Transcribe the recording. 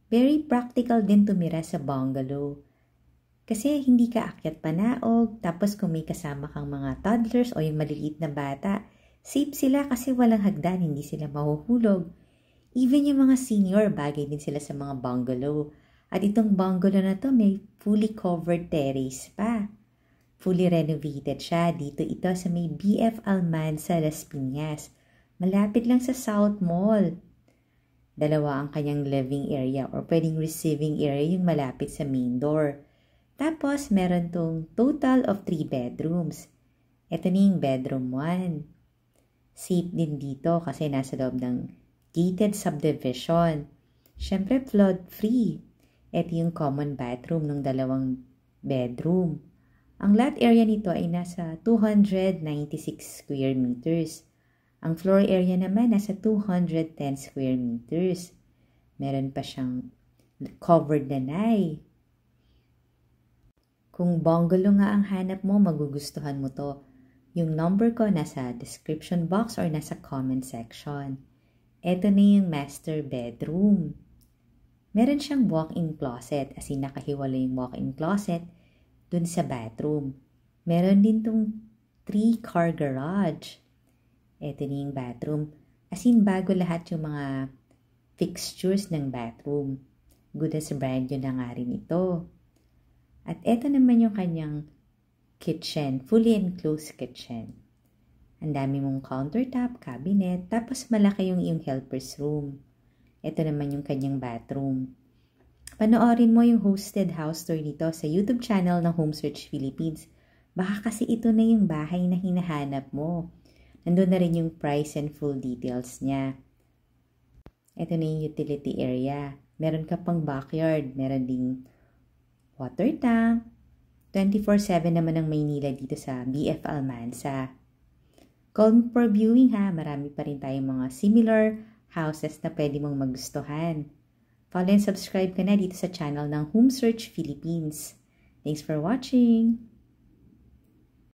Very practical din tumira sa bungalow. Kasi hindi ka akyat panaog, tapos kung may kasama kang mga toddlers o yung maliliit na bata, safe sila kasi walang hagdan, hindi sila mahuhulog. Even yung mga senior, bagay din sila sa mga bungalow. At itong bungalow na to may fully covered terrace pa. Fully renovated siya. Dito ito sa may BF Almanza, Las Piñas. Malapit lang sa South Mall. Dalawa ang kanyang living area or pwedeng receiving area yung malapit sa main door. Tapos, meron tong total of 3 bedrooms. Ito na yung bedroom 1. Safe din dito kasi nasa loob ng gated subdivision. Siyempre, flood-free. Ito yung common bathroom ng dalawang bedroom. Ang lot area nito ay nasa 296 square meters. Ang floor area naman nasa 210 square meters. Meron pa siyang covered lanai. Kung bungalow nga ang hanap mo, magugustuhan mo to. Yung number ko nasa description box or nasa comment section. Ito na yung master bedroom. Meron siyang walk-in closet, as in nakahiwala yung walk-in closet dun sa bathroom. Meron din tong 3-car garage. Ito na yung bathroom. As in bago lahat yung mga fixtures ng bathroom. Good as brand yun na nga rin ito. At ito naman yung kanyang kitchen, fully enclosed kitchen. Ang dami mong countertop, cabinet, tapos malaki yung iyong helper's room. Ito naman yung kanyang bathroom. Panoorin mo yung hosted house tour nito sa YouTube channel ng Home Search Philippines. Baka kasi ito na yung bahay na hinahanap mo. Nandun na rin yung price and full details niya. Ito na yung utility area. Meron ka pang backyard, meron ding water tank. 24/7 naman ang Maynila dito sa BF Almanza. Call me for viewing ha. Marami pa rin tayong mga similar houses na pwede mong magustuhan. Follow and subscribe ka na dito sa channel ng Home Search Philippines. Thanks for watching!